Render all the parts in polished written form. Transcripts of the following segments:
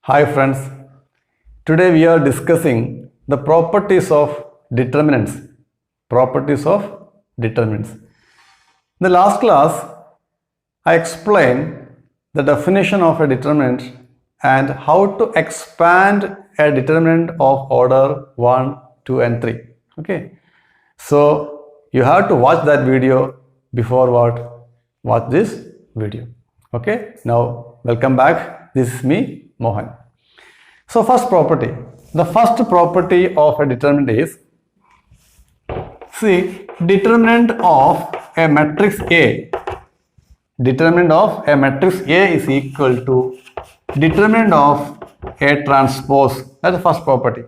Hi friends, today we are discussing the properties of determinants. Properties of determinants. In the last class, I explained the definition of a determinant and how to expand a determinant of order 1, 2 and 3. Okay. So you have to watch that video before watch this video. Okay. Now welcome back. This is me, Mohan. So first property. The first property of a determinant is, see, determinant of a matrix A. Determinant of a matrix A is equal to determinant of A transpose. That's the first property.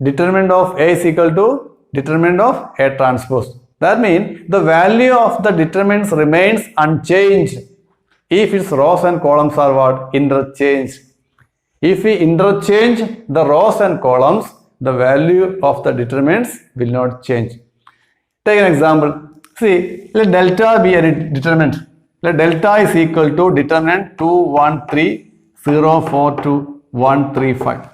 Determinant of A is equal to determinant of A transpose. That means the value of the determinants remains unchanged if its rows and columns are what? Interchanged. If we interchange the rows and columns, the value of the determinants will not change. Take an example. See, let delta be a determinant. Let delta is equal to determinant 2, 1, 3, 0, 4, 2, 1, 3, 5.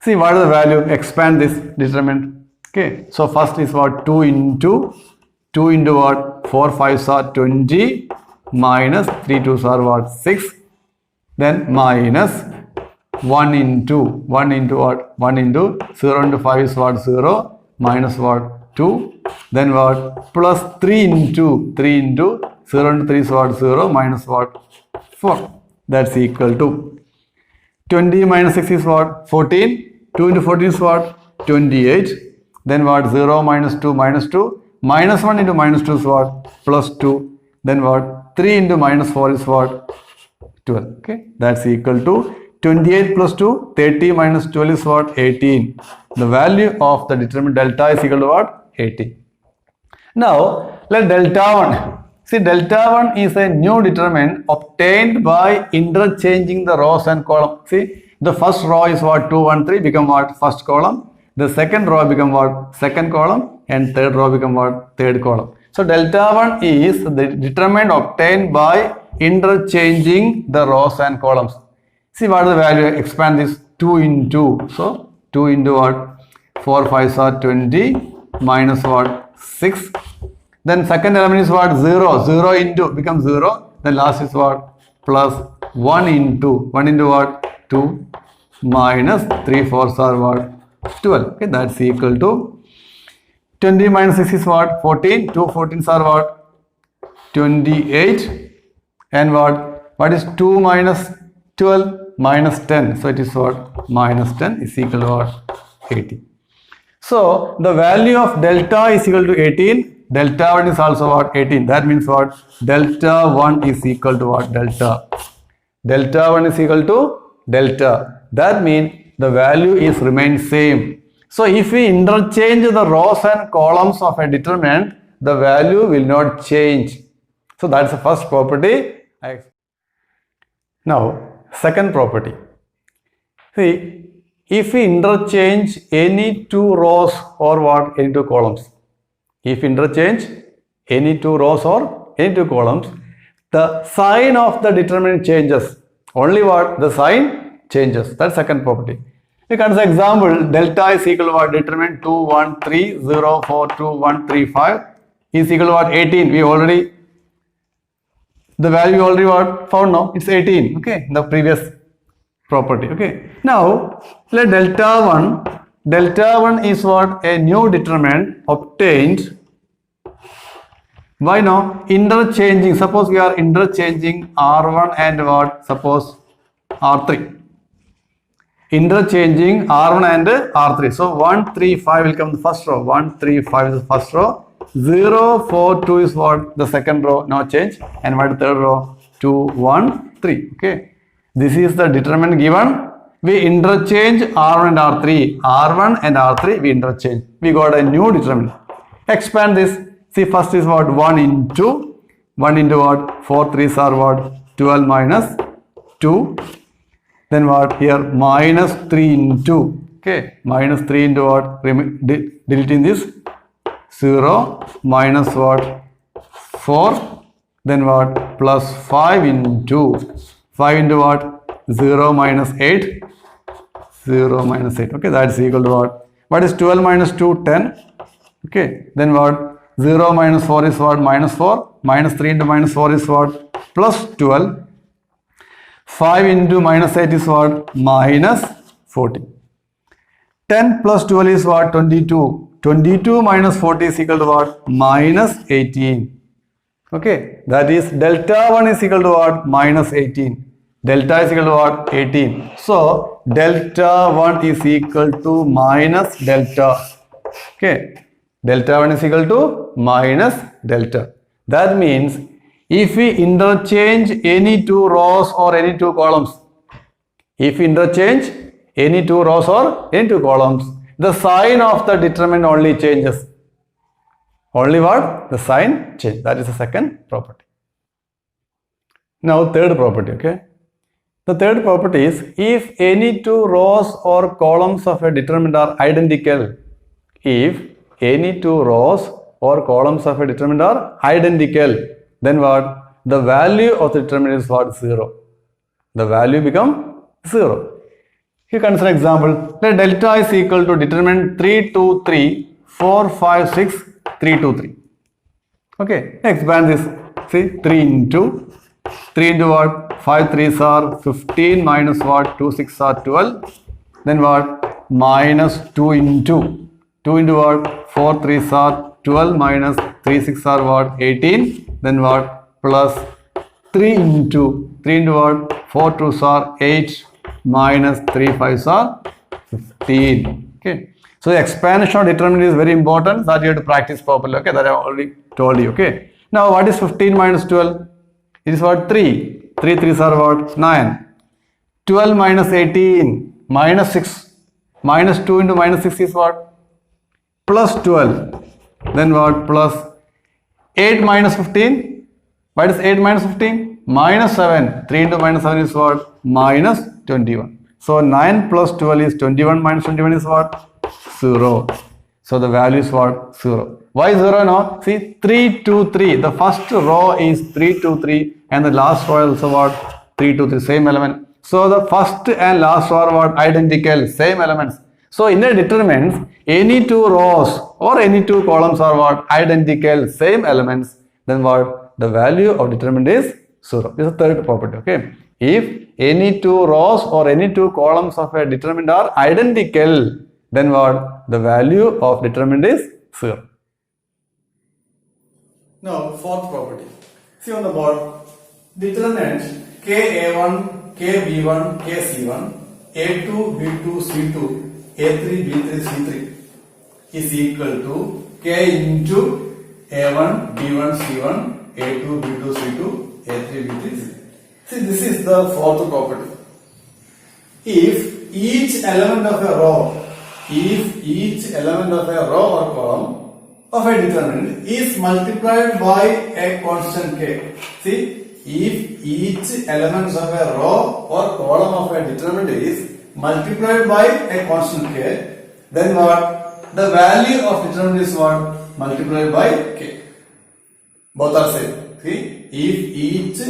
See, what is the value? Expand this determinant. Okay, so first is what? 2 into what? 4 5s are 20 minus 3 2s are what? 6. Then minus 1 into what? 1 into 0 into 5 is what? 0 minus what? 2. Then what? Plus 3 into 0 into 3 is what? 0 minus what? 4. That's equal to 20 minus 6 is what? 14. 2 into 14 is what? 28. Then what? 0 minus 2 minus 2. Minus 1 into minus 2 is what? Plus 2. Then what? 3 into minus 4 is what? 12. Okay. That's equal to 28 plus 2, 30 minus 12 is what? 18. The value of the determinant delta is equal to what? 18. Now, let delta 1. See, delta 1 is a new determinant obtained by interchanging the rows and columns. See, the first row is what? 2, 1, 3 become what? First column. The second row become what? Second column. And third row become what? Third column. So, delta 1 is the determinant obtained by interchanging the rows and columns. See, what is the value? Expand this 2 into. So, 2 into what? 4 5s are 20 minus what? 6. Then second element is what? 0. 0 into becomes 0. Then last is what? Plus 1 into. 1 into what? 2 minus 3 4s are what? 12. Okay, that's equal to 20 minus 6 is what? 14. 2 14s are what? 28. And what? What is 2 minus 12? Minus 10. So it is what? Minus 10 is equal to what? 18. So the value of delta is equal to 18. Delta 1 is also what? 18. That means what? Delta 1 is equal to what? Delta. Delta 1 is equal to delta. That means the value is remains same. So if we interchange the rows and columns of a determinant, the value will not change. So that's the first property. Now, second property. See, if we interchange any two rows or what? Any two columns. If interchange any two rows or any two columns, the sign of the determinant changes. Only what? The sign changes. That's second property. You can say example, delta is equal to what? Determinant 2, 1, 3, 0, 4, 2, 1, 3, 5 is equal to what? 18. We already, the value already what? Found now. It's 18. Okay. The previous property. Okay. Now, let delta 1. Delta 1 is what? A new determinant obtained by now interchanging. Suppose we are interchanging R1 and what? Suppose R3. Interchanging R1 and R3. So 1, 3, 5 will come the first row. 1, 3, 5 is the first row. 0, 4, 2 is what? The second row. No change. And what? Third row? 2, 1, 3. Okay. This is the determinant given. We interchange R1 and R3. R1 and R3 we interchange. We got a new determinant. Expand this. See, first is what? 1 into what? 4 3s are what? 12 minus 2. Then what? Here minus 3 into. Okay. Minus 3 into what? Deleting this. 0 minus what? 4. Then what? Plus 5 into. 5 into what? 0 minus 8. 0 minus 8. Okay, that's equal to what? What is 12 minus 2? 10. Okay, then what? 0 minus 4 is what? Minus 4. Minus 3 into minus 4 is what? Plus 12. 5 into minus 8 is what? Minus 40. 10 plus 12 is what? 22. 22 minus 40 is equal to what? Minus 18. Okay, that is delta 1 is equal to what? Minus 18. Delta is equal to what? 18. So, delta 1 is equal to minus delta. Okay, delta 1 is equal to minus delta. That means if we interchange any two rows or any two columns, if we interchange any two rows or any two columns, the sign of the determinant only changes. Only what? The sign change. That is the second property. Now third property, okay. The third property is if any two rows or columns of a determinant are identical, if any two rows or columns of a determinant are identical, then what? The value of the determinant is what? 0. The value become 0. Here comes an example. Let delta is equal to determinant 3, 2, 3, 4, 5, 6, 3, 2, 3. Okay, expand this. See, 3 into what? 5 3s are 15 minus what? 2 6 are 12. Then what? Minus 2 into what? 4 3s are 12 minus 3 6 are what? 18. Then what? Plus 3 into what? 4 2s are 8 minus 3 5s are 15. Okay. So the expansion of determinant is very important, that you have to practice properly. Okay, that I already told you. Okay. Now what is 15 minus 12? It is what? 3. 3 3s are what? 9. 12 minus 18 minus 6. Minus 2 into minus 6 is what? Plus 12. Then what? Plus 8 minus 15. What is 8 minus 15? Minus 7. 3 into minus 7 is what? Minus 21. So 9 plus 12 is 21 minus 21 is what? 0. So the value is what? 0. Why 0 now? See, 3 2 3. The first row is 3 2 3 and the last row is also what? 3 2 3. Same element. So the first and last row are what? Identical. Same elements. So in the determinants, any two rows or any two columns are what? Identical. Same elements. Then what? The value of determinant is 0. This is the third property. Okay. If any two rows or any two columns of a determinant are identical, then what? The value of determinant is 0. Now, fourth property. See on the board, determinant KA1, KB1, KC1, A2, B2, C2, A3, B3, C3 is equal to K into A1, B1, C1, A2, B2, C2, A3, B3, C3. See, this is the fourth property. If each element of a row or column of a determinant is multiplied by a constant k. See, if each element of a row or column of a determinant is multiplied by a constant k, then what? The value of determinant is what? Multiplied by k. Both are same. See, if each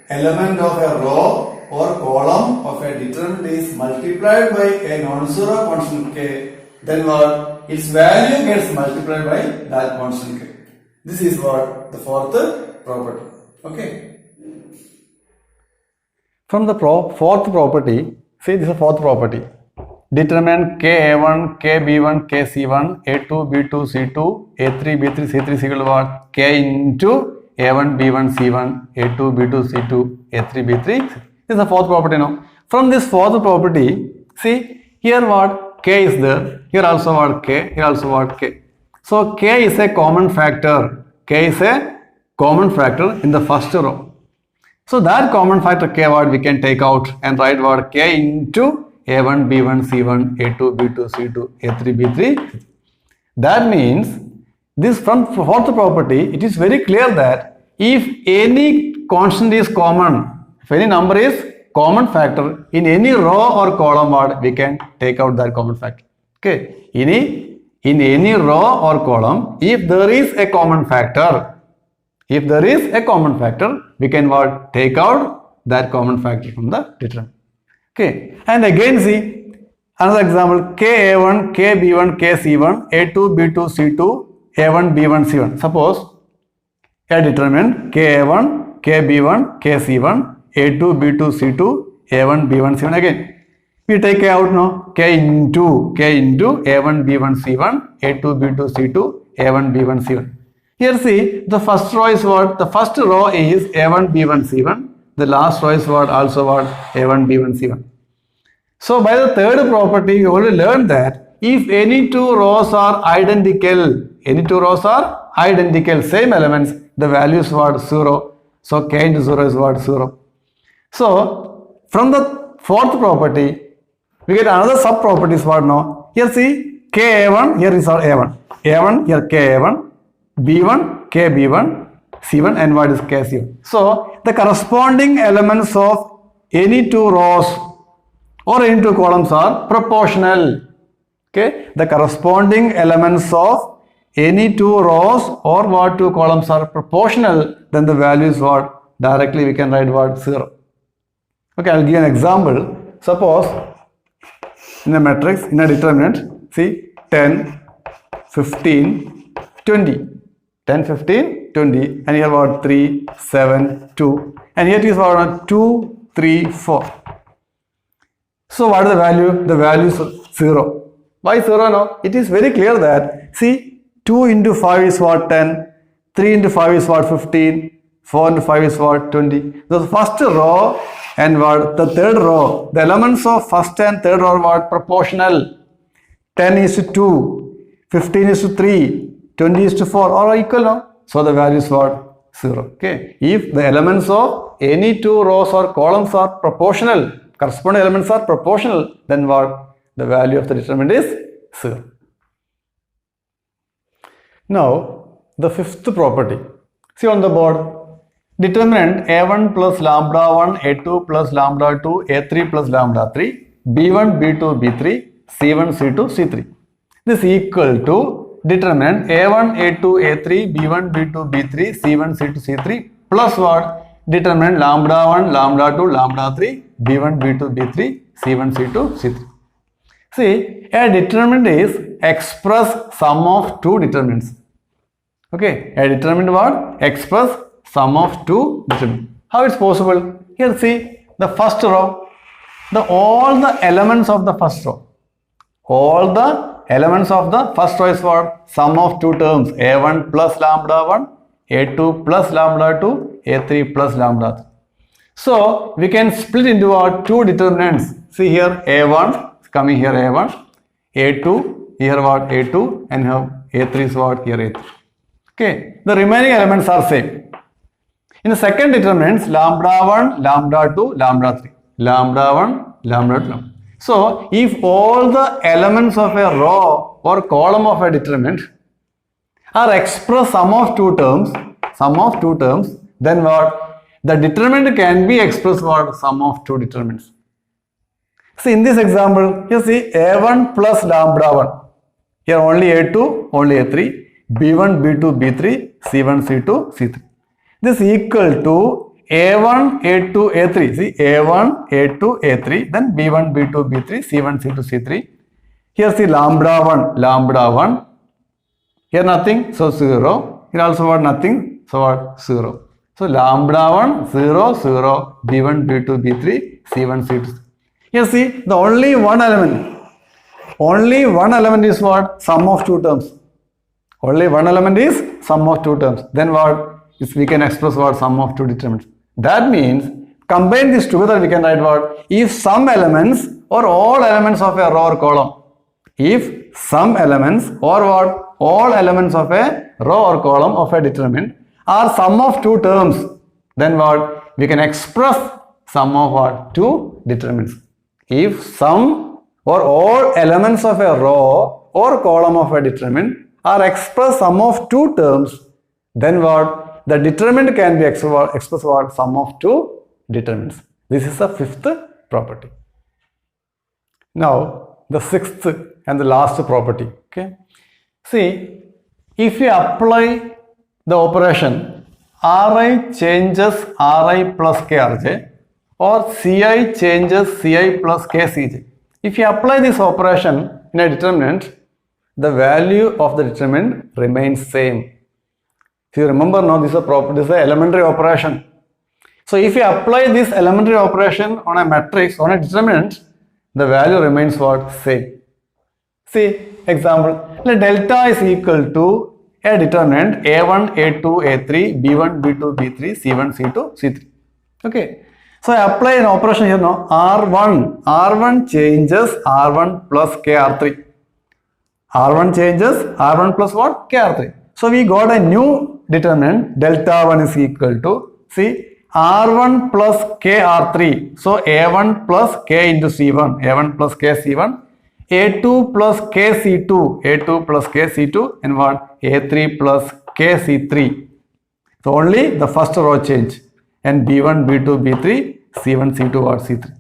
element of a row or column of a determinant is multiplied by a non-zero constant k, then what? Its value gets multiplied by that constant k. This is what? The fourth property. Okay. From the fourth property, see, this is the fourth property. Determinant KA1, KB1, KC1, A2, B2, C2, A3, B3, C3 is equal to what? K into A1, B1, C1, A2, B2, C2, A3, B3. This is the fourth property now. From this fourth property, see, here what? K is there. Here also what? K. Here also what? K. So K is a common factor. K is a common factor in the first row. So that common factor K what we can take out and write what? K into A1, B1, C1, A2, B2, C2, A3, B3. That means this from fourth property, it is very clear that if any constant is common, if any number is common factor in any row or column, what we can take out that common factor. Okay, in any row or column, if there is a common factor, we can what? Take out that common factor from the determinant. Okay, and again see another example, KA1, KB1, KC1, A2, B2, C2, A1, B1, C1. Suppose a determinant KA1, KB1, KC1, A2, B2, C2, A1, B1, C1. Again, we take K out now. K into A1, B1, C1, A2, B2, C2, A1, B1, C1. Here see, the first row is what? The first row is A1, B1, C1. The last row is what? Also what? A1, B1, C1. So by the third property, you already learned that if any two rows are identical, same elements, the value is what? 0. So K into 0 is what? 0. So from the fourth property, we get another sub property is what now? Here see, KA1, here is our A1. A1, here KA1, B1, KB1, C1, and what is KC1. So the corresponding elements of any two rows or any two columns are proportional. Okay, the corresponding elements of any two rows or what two columns are proportional, then the value is what? Directly we can write what? 0. Okay, I'll give you an example. Suppose in a matrix, in a determinant, see 10, 15, 20. 10, 15, 20, and here what? 3, 7, 2, and here it is what? 2, 3, 4. So what is the value? The value is 0. Why 0 now? It is very clear that, see, 2 into 5 is what? 10, 3 into 5 is what? 15, 4 into 5 is what? 20. The first row and what? The third row, the elements of first and third row are what? Proportional. 10 is to 2, 15 is to 3, 20 is to 4 are equal now. So the value is what? 0. Okay. If the elements of any two rows or columns are proportional, corresponding elements are proportional, then what? The value of the determinant is 0. Now, the fifth property. See on the board. Determinant A1 plus lambda 1, A2 plus lambda 2, A3 plus lambda 3, B1, B2, B3, C1, C2, C3. This is equal to determinant A1, A2, A3, B1, B2, B3, C1, C2, C3 plus what? Determinant lambda 1, lambda 2, lambda 3, B1, B2, B3, C1, C2, C3. See, a determinant is express sum of two determinants. Okay, a determinant what? Express sum of two determinants. How it's possible? Here see, the first row, all the elements of the first row. All the elements of the first row is what? Sum of two terms, A1 plus lambda 1, A2 plus lambda 2, A3 plus lambda 3. So we can split into our two determinants. See here A1 is coming here A1, A2 here what? A2, and here A3 is what? Here A3. Okay, the remaining elements are same. In the second determinants, lambda 1, lambda 2, lambda 3, lambda 1, lambda 2, lambda. So, if all the elements of a row or column of a determinant are expressed sum of two terms, then what? The determinant can be expressed what? Sum of two determinants. See, in this example, you see A1 plus lambda 1. Here only A2, only A3, B1, B2, B3, C1, C2, C3. This is equal to A1, A2, A3. See, A1, A2, A3, then B1, B2, B3, C1, C2, C3. Here see lambda 1. Here nothing, so 0. Here also what? Nothing, so what? 0. So lambda 1, 0, 0, B1, B2, B3, C1, C2. Here see, the only one element is what? Sum of two terms. Only one element is sum of two terms. Then what? Is we can express what? Sum of two determinants. That means, combine this together, we can write what? If some elements or all elements of a row or column, if some elements or what? All elements of a row or column of a determinant are sum of two terms, then what? We can express sum of what? Two determinants. If some or all elements of a row or column of a determinant are expressed sum of two terms, then what? The determinant can be expressed what? Sum of two determinants. This is the fifth property. Now, the sixth and the last property. Okay. See, if you apply the operation Ri changes Ri plus Krj, or Ci changes Ci plus Kcj. If you apply this operation in a determinant, the value of the determinant remains same. If you remember now, this is an elementary operation. So if you apply this elementary operation on a matrix, on a determinant, the value remains what? Same. See, example, let delta is equal to a determinant a1, a2, a3, b1, b2, b3, c1, c2, c3. Okay. So I apply an operation here now, R1 changes R1 plus KR3. R1 changes R1 plus what? KR3. So we got a new determinant, delta 1 is equal to, see, R1 plus KR3. So A1 plus K into C1, A1 plus K C1, A2 plus K C2, A2 plus K C2, and what? A3 plus K C3. So only the first row change, and B1, B2, B3, C1, C2 or C3.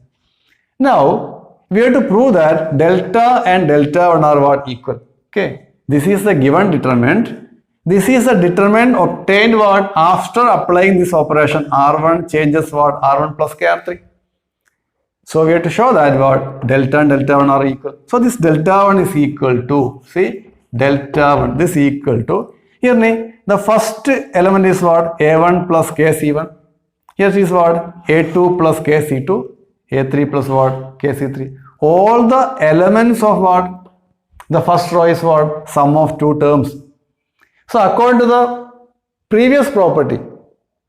Now we have to prove that delta and delta 1 are what? Equal. Okay. This is the given determinant. This is the determinant obtained what? After applying this operation. R1 changes what? R1 plus KR3. So we have to show that what? Delta and delta 1 are equal. So this delta 1 is equal to, see, delta 1, this is equal to, here the first element is what? A1 plus KC1. Here is what? A2 plus KC2, A3 plus what? KC3. All the elements of what? The first row is what? Sum of two terms. So according to the previous property,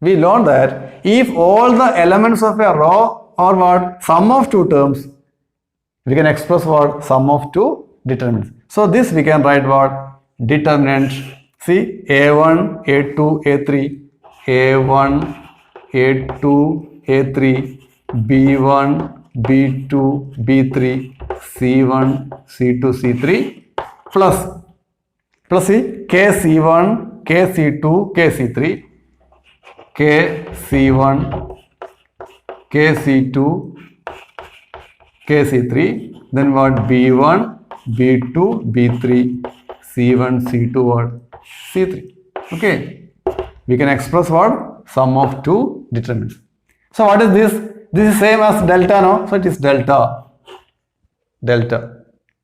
we learned that if all the elements of a row are what? Sum of two terms, we can express what? Sum of two determinants. So this we can write what? Determinant. See, A1, A2, A3, A1, A2, A3, B1, B2, B3, C1, C2, C3 plus see, KC1, KC2, KC3, KC1, KC2, KC3, then what? B1, B2, B3, C1, C2 or C3. Okay. We can express what? Sum of two determinants. So what is this? This is same as delta, no? So it is delta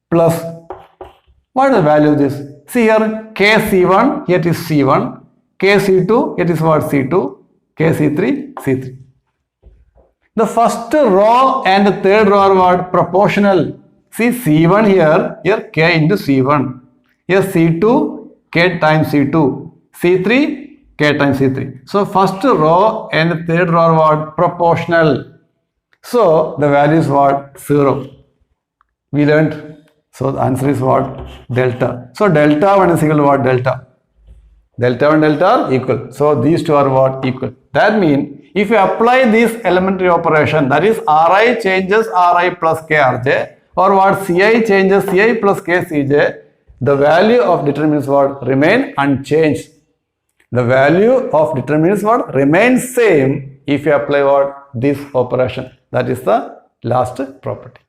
plus, what is the value of this? See here, KC1, here it is C1, KC2, here it is what? C2, KC3, C3. The first row and the third row are what? Proportional. See, C1 here K into C1. Here C2, K times C2. C3, K times C3. So first row and the third row are what? Proportional. So the value is what? 0. We learned. So the answer is what? Delta. So delta 1 is equal to what? Delta. Delta 1 delta are equal. So these two are what? Equal. That means if you apply this elementary operation, that is Ri changes Ri plus Krj, or what? Ci changes Ci plus Kcj, the value of determinants what? Remain unchanged. The value of determinants what? Remains same if you apply what? This operation. That is the last property.